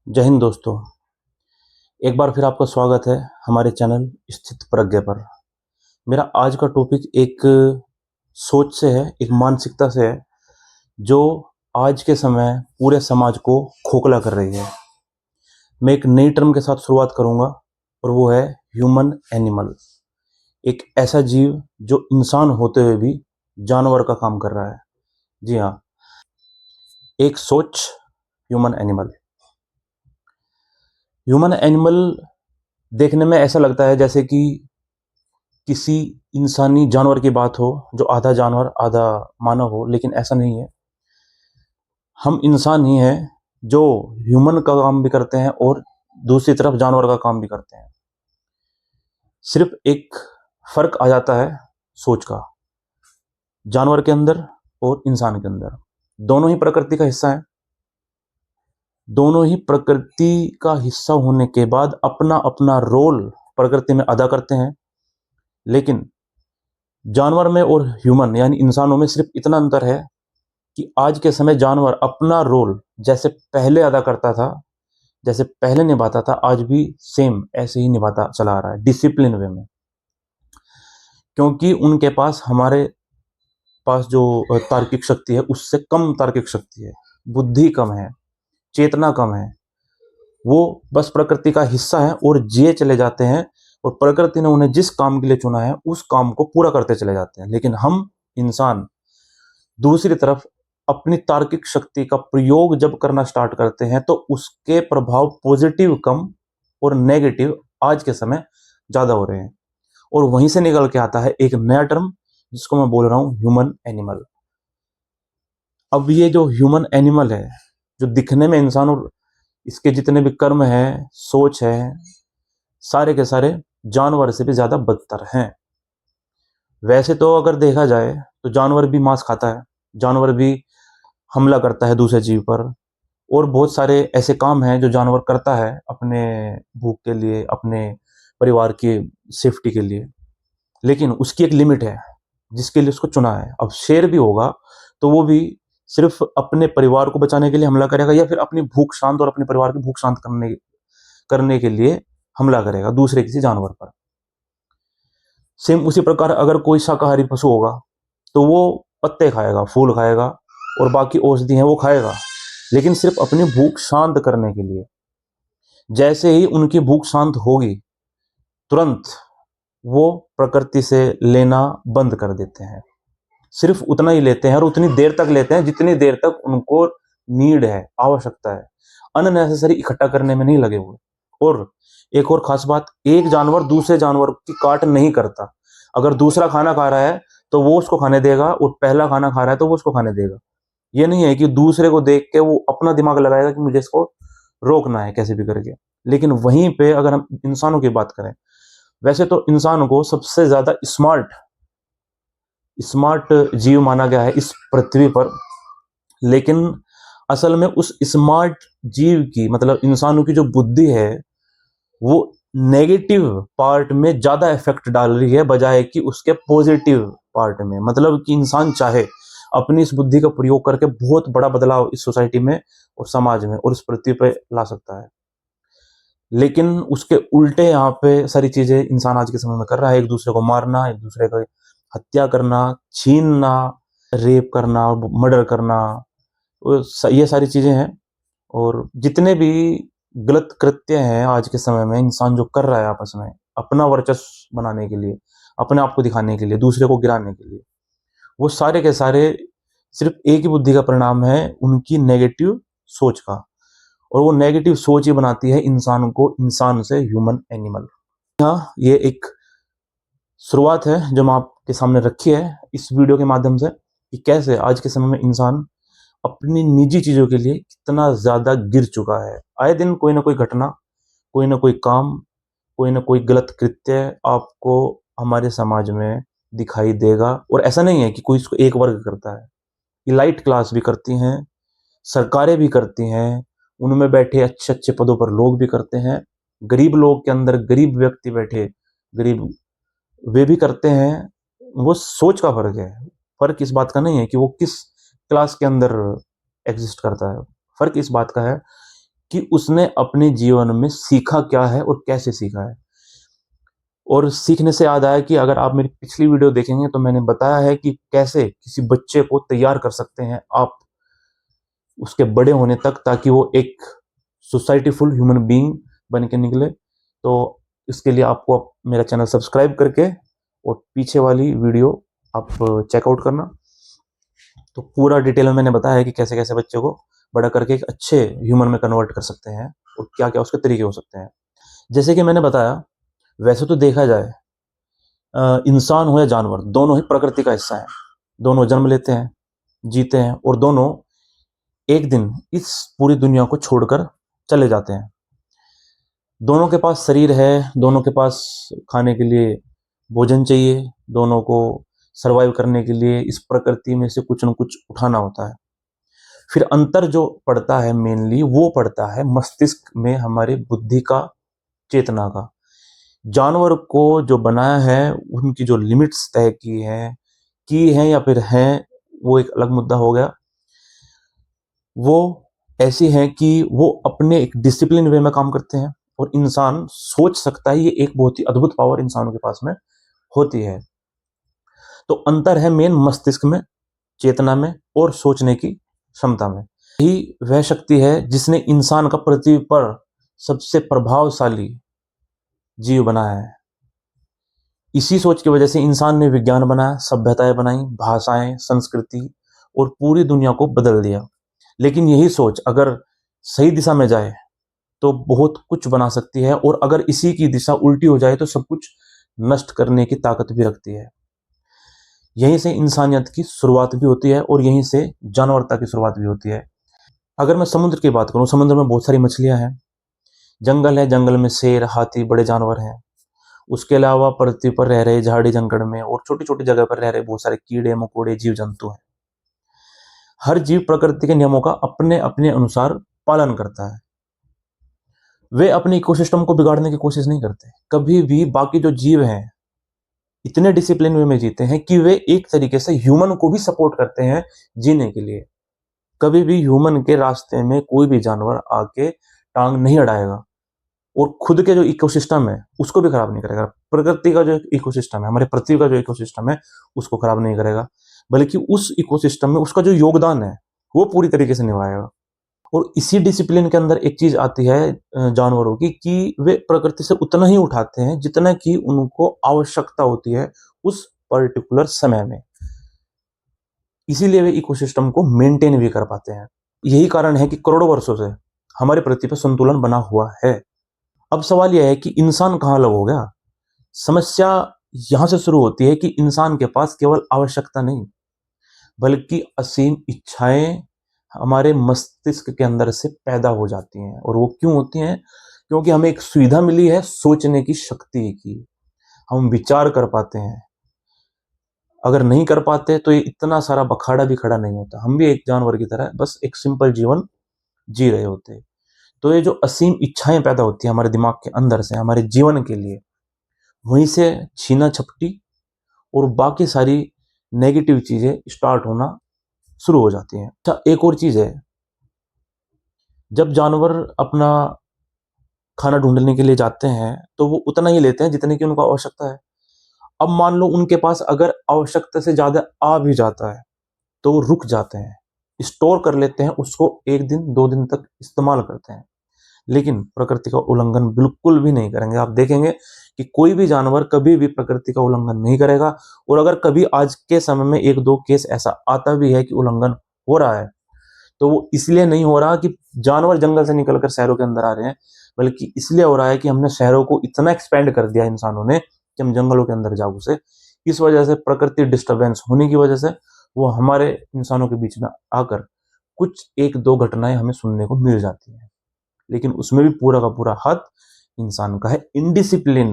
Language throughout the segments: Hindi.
जय हिंद दोस्तों। एक बार फिर आपका स्वागत है हमारे चैनल स्थित प्रज्ञा पर। मेरा आज का टॉपिक एक सोच से है, एक मानसिकता से है जो आज के समय पूरे समाज को खोखला कर रही है। मैं एक नई टर्म के साथ शुरुआत करूंगा और वो है ह्यूमन एनिमल। एक ऐसा जीव जो इंसान होते हुए भी जानवर का काम कर रहा है। जी हाँ, एक सोच, ह्यूमन एनिमल। ह्यूमन एनिमल देखने में ऐसा लगता है जैसे कि किसी इंसानी जानवर की बात हो जो आधा जानवर आधा मानव हो, लेकिन ऐसा नहीं है। हम इंसान ही हैं जो ह्यूमन का काम भी करते हैं और दूसरी तरफ जानवर का काम भी करते हैं। सिर्फ एक फर्क आ जाता है सोच का, जानवर के अंदर और इंसान के अंदर। दोनों ही प्रकृति का हिस्सा है। दोनों ही प्रकृति का हिस्सा होने के बाद अपना अपना रोल प्रकृति में अदा करते हैं। लेकिन जानवर में और ह्यूमन यानी इंसानों में सिर्फ इतना अंतर है कि आज के समय जानवर अपना रोल जैसे पहले अदा करता था, जैसे पहले निभाता था, आज भी सेम ऐसे ही निभाता चला आ रहा है, डिसिप्लिन वे में। क्योंकि उनके पास हमारे पास जो तार्किक शक्ति है उससे कम तार्किक शक्ति है, बुद्धि कम है, चेतना कम है। वो बस प्रकृति का हिस्सा है और जिए चले जाते हैं, और प्रकृति ने उन्हें जिस काम के लिए चुना है उस काम को पूरा करते चले जाते हैं। लेकिन हम इंसान दूसरी तरफ अपनी तार्किक शक्ति का प्रयोग जब करना स्टार्ट करते हैं तो उसके प्रभाव पॉजिटिव कम और नेगेटिव आज के समय ज्यादा हो रहे हैं। और वहीं से निकल के आता है एक नया टर्म जिसको मैं बोल रहा हूं ह्यूमन एनिमल। अब ये जो ह्यूमन एनिमल है, जो दिखने में इंसान और इसके जितने भी कर्म है, सोच है, सारे के सारे जानवर से भी ज्यादा बदतर हैं। वैसे तो अगर देखा जाए तो जानवर भी मांस खाता है, जानवर भी हमला करता है दूसरे जीव पर, और बहुत सारे ऐसे काम हैं जो जानवर करता है अपने भूख के लिए, अपने परिवार की सेफ्टी के लिए। लेकिन उसकी एक लिमिट है जिसके लिए उसको चुना है। अब शेर भी होगा तो वो भी सिर्फ अपने परिवार को बचाने के लिए हमला करेगा, या फिर अपनी भूख शांत और अपने परिवार की भूख शांत करने करने के लिए हमला करेगा दूसरे किसी जानवर पर। सेम उसी प्रकार अगर कोई शाकाहारी पशु होगा तो वो पत्ते खाएगा, फूल खाएगा और बाकी औषधि हैं वो खाएगा, लेकिन सिर्फ अपनी भूख शांत करने के लिए। जैसे ही उनकी भूख शांत होगी तुरंत वो प्रकृति से लेना बंद कर देते हैं। सिर्फ उतना ही लेते हैं और उतनी देर तक लेते हैं जितनी देर तक उनको नीड है, आवश्यकता है। अननेसेसरी इकट्ठा करने में नहीं लगे हुए। और एक और खास बात, एक जानवर दूसरे जानवर की काट नहीं करता। अगर दूसरा खाना खा रहा है तो वो उसको खाने देगा, और पहला खाना खा रहा है तो वो उसको खाने देगा। ये नहीं है कि दूसरे को देख के वो अपना दिमाग लगाएगा कि मुझे इसको रोकना है कैसे भी करके। लेकिन वहीं पे अगर हम इंसानों की बात करें, वैसे तो इंसान को सबसे ज्यादा स्मार्ट स्मार्ट जीव माना गया है इस पृथ्वी पर। लेकिन असल में उस स्मार्ट जीव की, मतलब इंसानों की जो बुद्धि है, वो नेगेटिव पार्ट में ज्यादा इफेक्ट डाल रही है बजाय कि उसके पॉजिटिव पार्ट में। मतलब कि इंसान चाहे अपनी इस बुद्धि का प्रयोग करके बहुत बड़ा बदलाव इस सोसाइटी में और समाज में और इस पृथ्वी पे ला सकता है। लेकिन उसके उल्टे यहाँ पे सारी चीजें इंसान आज के समय में कर रहा है। एक दूसरे को मारना, एक दूसरे को हत्या करना, छीनना, रेप करना और मर्डर करना, ये सारी चीजें हैं। और जितने भी गलत कृत्य हैं आज के समय में इंसान जो कर रहा है आपस में अपना वर्चस्व बनाने के लिए, अपने आप को दिखाने के लिए, दूसरे को गिराने के लिए, वो सारे के सारे सिर्फ एक ही बुद्धि का परिणाम है, उनकी नेगेटिव सोच का। और वो नेगेटिव सोच ही बनाती है इंसान को इंसान से ह्यूमन एनिमल। हाँ, ये एक शुरुआत है जो मैं आपके सामने रखी है इस वीडियो के माध्यम से, कि कैसे आज के समय में इंसान अपनी निजी चीजों के लिए कितना ज्यादा गिर चुका है। आए दिन कोई ना कोई घटना, कोई ना कोई काम, कोई ना कोई गलत कृत्य आपको हमारे समाज में दिखाई देगा। और ऐसा नहीं है कि कोई इसको एक वर्ग करता है, इलाइट क्लास भी करती हैं, सरकारें भी करती हैं, उनमें बैठे अच्छे अच्छे पदों पर लोग भी करते हैं, गरीब लोग के अंदर गरीब व्यक्ति बैठे, गरीब, वे भी करते हैं। वो सोच का फर्क है। फर्क इस बात का नहीं है कि वो किस क्लास के अंदर एग्जिस्ट करता है। फर्क इस बात का है कि उसने अपने जीवन में सीखा क्या है और कैसे सीखा है। और सीखने से याद आया कि अगर आप मेरी पिछली वीडियो देखेंगे तो मैंने बताया है कि कैसे किसी बच्चे को तैयार कर सकते हैं आप उसके बड़े होने तक, ताकि वो एक सोसाइटी फुल ह्यूमन बीइंग बन के निकले। तो इसके लिए आपको मेरा चैनल सब्सक्राइब करके और पीछे वाली वीडियो आप चेकआउट करना। तो पूरा डिटेल में मैंने बताया है कि कैसे कैसे बच्चे को बड़ा करके एक अच्छे ह्यूमन में कन्वर्ट कर सकते हैं और क्या क्या उसके तरीके हो सकते हैं। जैसे कि मैंने बताया, वैसे तो देखा जाए इंसान हो या जानवर, दोनों ही प्रकृति का हिस्सा है। दोनों जन्म लेते हैं, जीते हैं और दोनों एक दिन इस पूरी दुनिया को छोड़कर चले जाते हैं। दोनों के पास शरीर है, दोनों के पास खाने के लिए भोजन चाहिए, दोनों को सरवाइव करने के लिए इस प्रकृति में से कुछ न कुछ उठाना होता है। फिर अंतर जो पड़ता है मेनली वो पड़ता है मस्तिष्क में, हमारे बुद्धि का, चेतना का। जानवर को जो बनाया है उनकी जो लिमिट्स तय की हैं या फिर हैं, वो एक अलग मुद्दा हो गया। वो ऐसी हैं कि वो अपने एक डिसिप्लिन वे में काम करते हैं और इंसान सोच सकता है। ये एक बहुत ही अद्भुत पावर इंसानों के पास में होती है। तो अंतर है मेन मस्तिष्क में, चेतना में और सोचने की क्षमता में। यही वह शक्ति है जिसने इंसान का पृथ्वी पर सबसे प्रभावशाली जीव बनाया है। इसी सोच की वजह से इंसान ने विज्ञान बनाया, सभ्यताएं बनाई, भाषाएं, संस्कृति और पूरी दुनिया को बदल दिया। लेकिन यही सोच अगर सही दिशा में जाए तो बहुत कुछ बना सकती है, और अगर इसी की दिशा उल्टी हो जाए तो सब कुछ नष्ट करने की ताकत भी रखती है। यहीं से इंसानियत की शुरुआत भी होती है और यहीं से जानवरता की शुरुआत भी होती है। अगर मैं समुद्र की बात करूं, समुद्र में बहुत सारी मछलियां हैं, जंगल है, जंगल में शेर, हाथी, बड़े जानवर हैं। उसके अलावा पृथ्वी पर रह रहे झाड़ी जंगल में और छोटी छोटी जगह पर रह रहे बहुत सारे कीड़े मकोड़े जीव जंतु हैं। हर जीव प्रकृति के नियमों का अपने अपने अनुसार पालन करता है। वे अपने इकोसिस्टम को बिगाड़ने की कोशिश नहीं करते कभी भी। बाकी जो जीव हैं इतने डिसिप्लिन वे में जीते हैं कि वे एक तरीके से ह्यूमन को भी सपोर्ट करते हैं जीने के लिए। कभी भी ह्यूमन के रास्ते में कोई भी जानवर आके टांग नहीं अड़ाएगा और खुद के जो इकोसिस्टम है उसको भी खराब नहीं करेगा। प्रकृति का जो इकोसिस्टम है, हमारे पृथ्वी का जो इकोसिस्टम है, उसको खराब नहीं करेगा, बल्कि उस इकोसिस्टम में उसका जो योगदान है वो पूरी तरीके से निभाएगा। और इसी डिसिप्लिन के अंदर एक चीज आती है जानवरों की, कि वे प्रकृति से उतना ही उठाते हैं जितना कि उनको आवश्यकता होती है उस पर्टिकुलर समय में। इसीलिए वे इकोसिस्टम को मेंटेन भी कर पाते हैं। यही कारण है कि करोड़ों वर्षों से हमारी पृथ्वी पर संतुलन बना हुआ है। अब सवाल यह है कि इंसान कहाँ अलग हो गया। समस्या यहां से शुरू होती है कि इंसान के पास केवल आवश्यकता नहीं बल्कि असीम इच्छाएं हमारे मस्तिष्क के अंदर से पैदा हो जाती हैं। और वो क्यों होती हैं? क्योंकि हमें एक सुविधा मिली है सोचने की शक्ति की। हम विचार कर पाते हैं। अगर नहीं कर पाते तो ये इतना सारा बखाड़ा भी खड़ा नहीं होता। हम भी एक जानवर की तरह बस एक सिंपल जीवन जी रहे होते। तो ये जो असीम इच्छाएं पैदा होती है हमारे दिमाग के अंदर से हमारे जीवन के लिए, वहीं से छीना झपटी और बाकी सारी नेगेटिव चीजें स्टार्ट होना शुरू हो जाती हैं। अच्छा, एक और चीज है, जब जानवर अपना खाना ढूंढने के लिए जाते हैं तो वो उतना ही लेते हैं जितने की उनको आवश्यकता है। अब मान लो उनके पास अगर आवश्यकता से ज्यादा आ भी जाता है तो वो रुक जाते हैं, स्टोर कर लेते हैं उसको, एक दिन दो दिन तक इस्तेमाल करते हैं। लेकिन प्रकृति का उल्लंघन बिल्कुल भी नहीं करेंगे। आप देखेंगे कि कोई भी जानवर कभी भी प्रकृति का उल्लंघन नहीं करेगा। और अगर कभी आज के समय में एक दो केस ऐसा आता भी है कि उल्लंघन हो रहा है तो वो इसलिए नहीं हो रहा कि जानवर जंगल से निकलकर शहरों के अंदर आ रहे हैं, बल्कि इसलिए हो रहा है कि हमने शहरों को इतना एक्सपेंड कर दिया इंसानों ने कि हम जंगलों के अंदर जा घुसे। इस वजह से प्रकृति डिस्टर्बेंस होने की वजह से वो हमारे इंसानों के बीच में आकर कुछ एक दो घटनाएं हमें सुनने को मिल जाती हैं। लेकिन उसमें भी पूरा का पूरा हाथ इंसान का है। इनडिसिप्लिन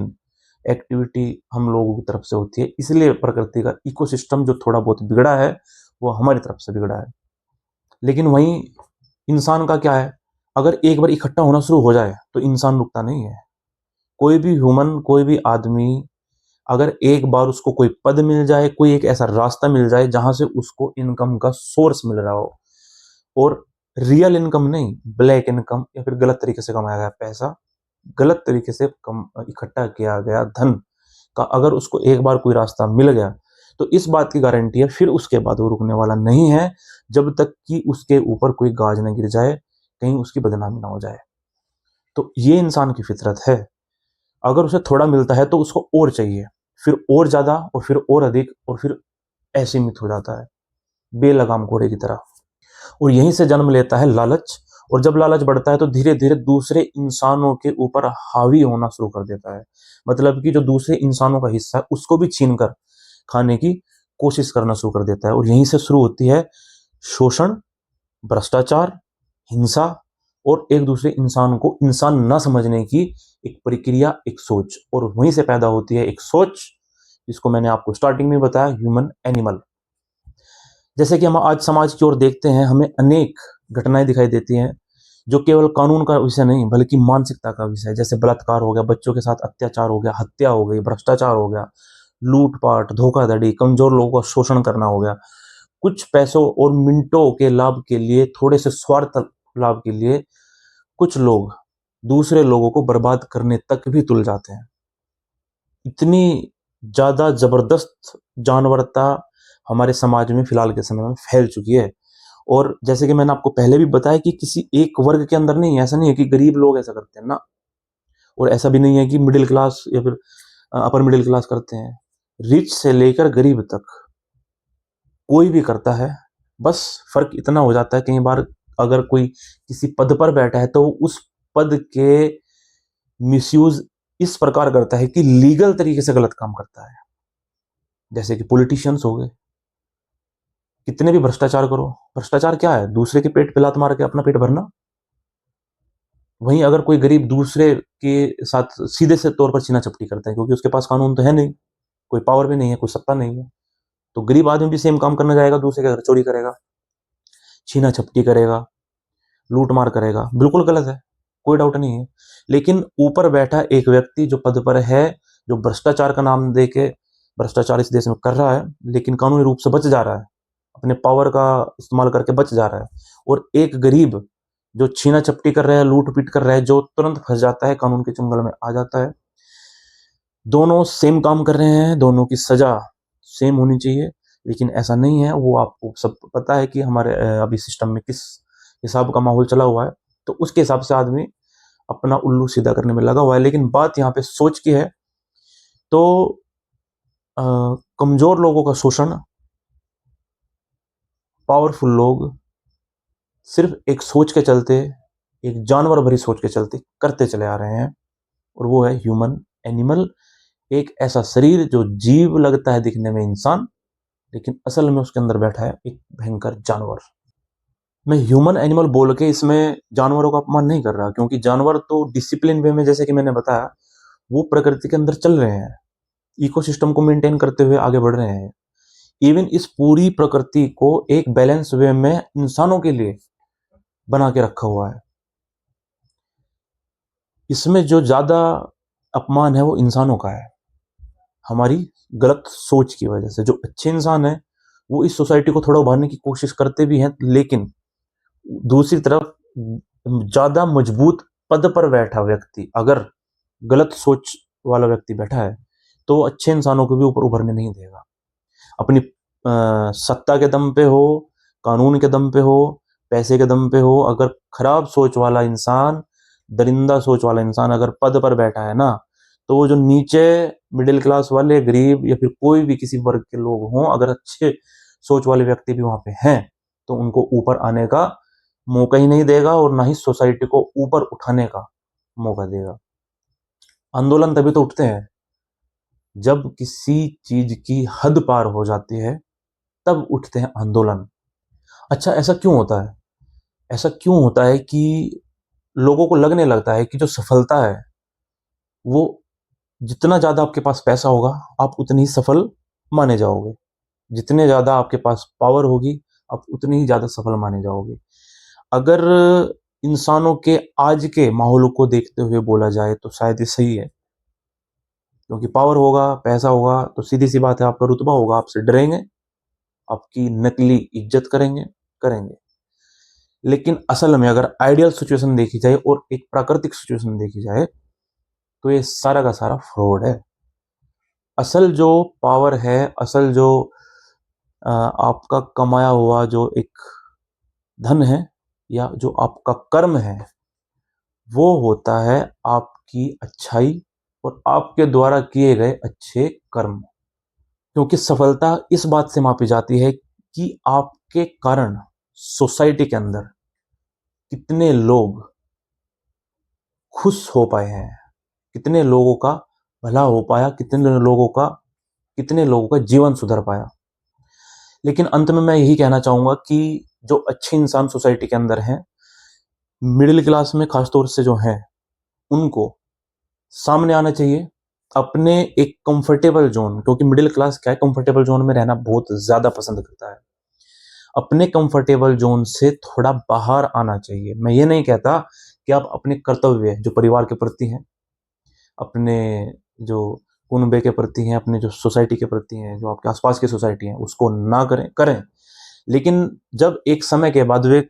एक्टिविटी हम लोगों की तरफ से होती है, इसलिए प्रकृति का इकोसिस्टम जो थोड़ा बहुत बिगड़ा है वो हमारी तरफ से बिगड़ा है। लेकिन वहीं इंसान का क्या है, अगर एक बार इकट्ठा होना शुरू हो जाए तो इंसान रुकता नहीं है। कोई भी ह्यूमन, कोई भी आदमी, अगर एक बार उसको कोई पद मिल जाए, कोई एक ऐसा रास्ता मिल जाए जहां से उसको इनकम का सोर्स मिल रहा हो और रियल इनकम नहीं, ब्लैक इनकम या फिर गलत तरीके से कमाया गया पैसा, गलत तरीके से इकट्ठा किया गया धन का अगर उसको एक बार कोई रास्ता मिल गया तो इस बात की गारंटी है फिर उसके बाद वो रुकने वाला नहीं है, जब तक कि उसके ऊपर कोई गाज न गिर जाए, कहीं उसकी बदनामी ना हो जाए। तो ये इंसान की फितरत है। अगर उसे थोड़ा मिलता है तो उसको और चाहिए, फिर और ज्यादा, और फिर और अधिक, और फिर असीमित हो जाता है, बेलगाम घोड़े की तरह। और यहीं से जन्म लेता है लालच, और जब लालच बढ़ता है तो धीरे धीरे दूसरे इंसानों के ऊपर हावी होना शुरू कर देता है। मतलब कि जो दूसरे इंसानों का हिस्सा है उसको भी छीन कर खाने की कोशिश करना शुरू कर देता है। और यहीं से शुरू होती है शोषण, भ्रष्टाचार, हिंसा, और एक दूसरे इंसान को इंसान न समझने की एक प्रक्रिया, एक सोच। और वहीं से पैदा होती है एक सोच जिसको मैंने आपको स्टार्टिंग में बताया, ह्यूमन एनिमल। जैसे कि हम आज समाज की ओर देखते हैं, हमें अनेक घटनाएं दिखाई देती हैं जो केवल कानून का विषय नहीं बल्कि मानसिकता का विषय है। जैसे बलात्कार हो गया, बच्चों के साथ अत्याचार हो गया, हत्या हो गई, भ्रष्टाचार हो गया, लूटपाट, धोखाधड़ी, कमजोर लोगों का शोषण करना हो गया। कुछ पैसों और मिनटों के लाभ के लिए, थोड़े से स्वार्थ लाभ के लिए कुछ लोग दूसरे लोगों को बर्बाद करने तक भी तुल जाते हैं। इतनी ज्यादा जबरदस्त जानवरता हमारे समाज में फिलहाल के समय में फैल चुकी है। और जैसे कि मैंने आपको पहले भी बताया कि किसी एक वर्ग के अंदर नहीं है, ऐसा नहीं है कि गरीब लोग ऐसा करते हैं ना, और ऐसा भी नहीं है कि मिडिल क्लास या फिर अपर मिडिल क्लास करते हैं। रिच से लेकर गरीब तक कोई भी करता है। बस फर्क इतना हो जाता है कई बार अगर कोई किसी पद पर बैठा है तो उस पद के मिसयूज इस प्रकार करता है कि लीगल तरीके से गलत काम करता है। जैसे कि पॉलिटिशियंस हो गए, कितने भी भ्रष्टाचार करो, भ्रष्टाचार क्या है? दूसरे के पेट पे लात मार के अपना पेट भरना। वहीं अगर कोई गरीब दूसरे के साथ सीधे से तौर पर छीना चपटी करता है, क्योंकि उसके पास कानून तो है नहीं, कोई पावर भी नहीं है, कोई सत्ता नहीं है, तो गरीब आदमी भी सेम काम करने जाएगा, दूसरे के घर चोरी करेगा, छीना छपटी करेगा, लूट मार करेगा। बिल्कुल गलत है, कोई डाउट नहीं है। लेकिन ऊपर बैठा एक व्यक्ति जो पद पर है, जो भ्रष्टाचार का नाम दे के भ्रष्टाचार इस देश में कर रहा है, लेकिन कानूनी रूप से बच जा रहा है, अपने पावर का इस्तेमाल करके बच जा रहा है। और एक गरीब जो छीना चपटी कर रहा है, लूट पीट कर रहा है, जो तुरंत फंस जाता है, कानून के चंगल में आ जाता है। दोनों सेम काम कर रहे हैं, दोनों की सजा सेम होनी चाहिए, लेकिन ऐसा नहीं है। वो आपको सब पता है कि हमारे अभी सिस्टम में किस हिसाब का माहौल चला हुआ है, तो उसके हिसाब से आदमी अपना उल्लू सीधा करने में लगा हुआ है। लेकिन बात यहाँ पे सोच की है। तो अ, कमजोर लोगों का शोषण पावरफुल लोग सिर्फ एक सोच के चलते, एक जानवर भरी सोच के चलते करते चले आ रहे हैं, और वो है ह्यूमन एनिमल। एक ऐसा शरीर जो जीव लगता है दिखने में इंसान, लेकिन असल में उसके अंदर बैठा है एक भयंकर जानवर। मैं ह्यूमन एनिमल बोल के इसमें जानवरों का अपमान नहीं कर रहा, क्योंकि जानवर तो डिसिप्लिन वे में, जैसे कि मैंने बताया, वो प्रकृति के अंदर चल रहे हैं, इकोसिस्टम को मेंटेन करते हुए आगे बढ़ रहे हैं। इवन इस पूरी प्रकृति को एक बैलेंस वे में इंसानों के लिए बना के रखा हुआ है। इसमें जो ज्यादा अपमान है वो इंसानों का है, हमारी गलत सोच की वजह से। जो अच्छे इंसान है वो इस सोसाइटी को थोड़ा उभारने की कोशिश करते भी हैं, लेकिन दूसरी तरफ ज्यादा मजबूत पद पर बैठा व्यक्ति, अगर गलत सोच वाला व्यक्ति बैठा है, तो अच्छे इंसानों को भी ऊपर उभरने नहीं देगा। अपनी सत्ता के दम पे हो, कानून के दम पे हो, पैसे के दम पे हो, अगर खराब सोच वाला इंसान, दरिंदा सोच वाला इंसान अगर पद पर बैठा है ना, तो वो जो नीचे मिडिल क्लास वाले, गरीब या फिर कोई भी किसी वर्ग के लोग हों, अगर अच्छे सोच वाले व्यक्ति भी वहां पे हैं, तो उनको ऊपर आने का मौका ही नहीं देगा, और ना ही सोसाइटी को ऊपर उठाने का मौका देगा। आंदोलन तभी तो उठते हैं जब किसी चीज की हद पार हो जाती है, तब उठते हैं आंदोलन। अच्छा, ऐसा क्यों होता है? ऐसा क्यों होता है कि लोगों को लगने लगता है कि जो सफलता है वो, जितना ज्यादा आपके पास पैसा होगा आप उतनी ही सफल माने जाओगे, जितने ज्यादा आपके पास पावर होगी आप उतनी ही ज्यादा सफल माने जाओगे। अगर इंसानों के आज के माहौल को देखते हुए बोला जाए तो शायद ये सही है, क्योंकि पावर होगा, पैसा होगा, तो सीधी सी बात है आपका रुतबा होगा, आपसे डरेंगे, आपकी नकली इज्जत करेंगे करेंगे। लेकिन असल में अगर आइडियल सिचुएशन देखी जाए और एक प्राकृतिक सिचुएशन देखी जाए तो ये सारा का सारा फ्रॉड है। असल जो पावर है, असल जो आपका कमाया हुआ जो एक धन है या जो आपका कर्म है, वो होता है आपकी अच्छाई और आपके द्वारा किए गए अच्छे कर्म। क्योंकि सफलता इस बात से मापी जाती है कि आपके कारण सोसाइटी के अंदर कितने लोग खुश हो पाए हैं, कितने लोगों का भला हो पाया, कितने लोगों का जीवन सुधर पाया। लेकिन अंत में मैं यही कहना चाहूंगा कि जो अच्छे इंसान सोसाइटी के अंदर हैं, मिडिल क्लास में खासतौर से जो हैं, उनको सामने आना चाहिए अपने एक कंफर्टेबल जोन, क्योंकि मिडिल क्लास क्या है, कंफर्टेबल जोन में रहना बहुत ज्यादा पसंद करता है। अपने कंफर्टेबल जोन से थोड़ा बाहर आना चाहिए। मैं ये नहीं कहता कि आप अपने कर्तव्य जो परिवार के प्रति हैं, अपने जो कुनबे के प्रति हैं, अपने जो सोसाइटी के प्रति हैं, जो आपके आसपास की सोसाइटी है, उसको ना करें। लेकिन जब एक समय के बाद वे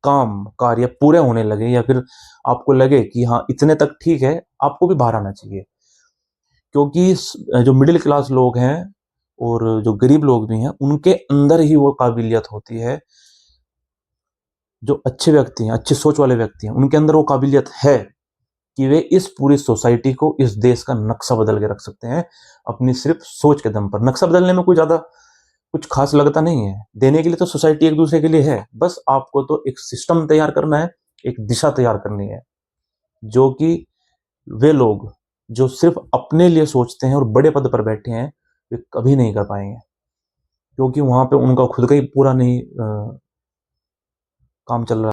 काम कार्य पूरे होने लगे या फिर आपको लगे कि हाँ इतने तक ठीक है, आपको भी बाहर आना चाहिए। क्योंकि जो मिडिल क्लास लोग हैं और जो गरीब लोग भी हैं, उनके अंदर ही वो काबिलियत होती है। जो अच्छे व्यक्ति हैं, अच्छी सोच वाले व्यक्ति हैं, उनके अंदर वो काबिलियत है कि वे इस पूरी सोसाइटी को, इस देश का नक्शा बदल के रख सकते हैं अपनी सिर्फ सोच के दम पर। नक्शा बदलने में कोई ज्यादा कुछ खास लगता नहीं है, देने के लिए तो सोसाइटी एक दूसरे के लिए है। बस आपको तो एक सिस्टम तैयार करना है, एक दिशा तैयार करनी है, जो कि वे लोग जो सिर्फ अपने लिए सोचते हैं और बड़े पद पर बैठे हैं, वे कभी नहीं कर पाएंगे। क्योंकि वहां पे उनका खुद का ही पूरा नहीं काम चल रहा है।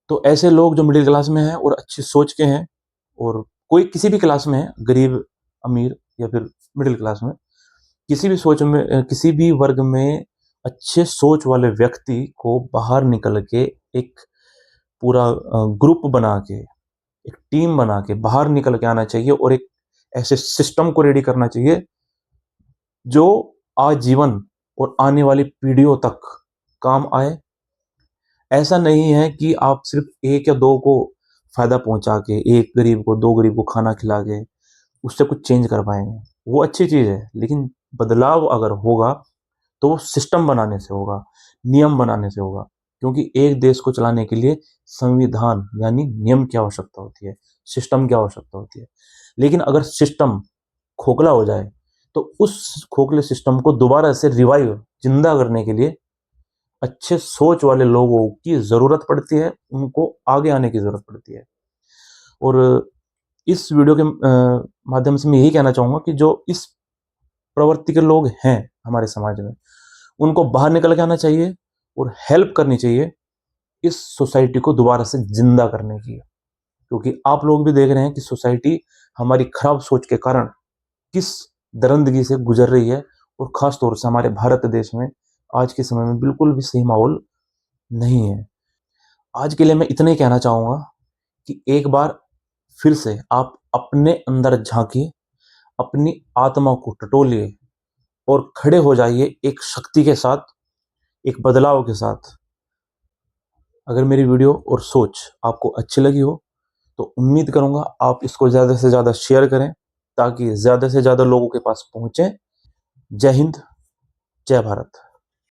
तो ऐसे लोग जो मिडिल क्लास में हैं और अच्छी सोच के हैं, और कोई किसी भी क्लास में है, गरीब अमीर या फिर मिडिल क्लास में, किसी भी सोच में किसी भी वर्ग में अच्छे सोच वाले व्यक्ति को बाहर निकल के एक पूरा ग्रुप बना के, एक टीम बना के बाहर निकल के आना चाहिए और एक ऐसे सिस्टम को रेडी करना चाहिए जो आजीवन और आने वाली पीढ़ियों तक काम आए। ऐसा नहीं है कि आप सिर्फ एक या दो को फायदा पहुंचा के, एक गरीब को, दो गरीब को खाना खिला के उससे कुछ चेंज कर पाएंगे। वो अच्छी चीज है, लेकिन बदलाव अगर होगा तो वो सिस्टम बनाने से होगा, नियम बनाने से होगा। क्योंकि एक देश को चलाने के लिए संविधान यानी नियम की आवश्यकता होती है, सिस्टम की आवश्यकता होती है। लेकिन अगर सिस्टम खोखला हो जाए तो उस खोखले सिस्टम को दोबारा से रिवाइव, जिंदा करने के लिए अच्छे सोच वाले लोगों की जरूरत पड़ती है, उनको आगे आने की जरूरत पड़ती है। और इस वीडियो के माध्यम से मैं यही कहना चाहूंगा कि जो इस प्रवृत्ति के लोग हैं हमारे समाज में, उनको बाहर निकल के आना चाहिए और हेल्प करनी चाहिए इस सोसाइटी को दोबारा से जिंदा करने की। क्योंकि आप लोग भी देख रहे हैं कि सोसाइटी हमारी खराब सोच के कारण किस दरंदगी से गुजर रही है, और खास तौर से हमारे भारत देश में आज के समय में बिल्कुल भी सही माहौल नहीं है। आज के लिए मैं इतना ही कहना चाहूंगा कि एक बार फिर से आप अपने अंदर झांकिए, अपनी आत्मा को टटोलिए और खड़े हो जाइए एक शक्ति के साथ, एक बदलाव के साथ। अगर मेरी वीडियो और सोच आपको अच्छी लगी हो तो उम्मीद करूंगा आप इसको ज़्यादा से ज़्यादा शेयर करें, ताकि ज़्यादा से ज़्यादा लोगों के पास पहुंचे। जय हिंद, जय भारत।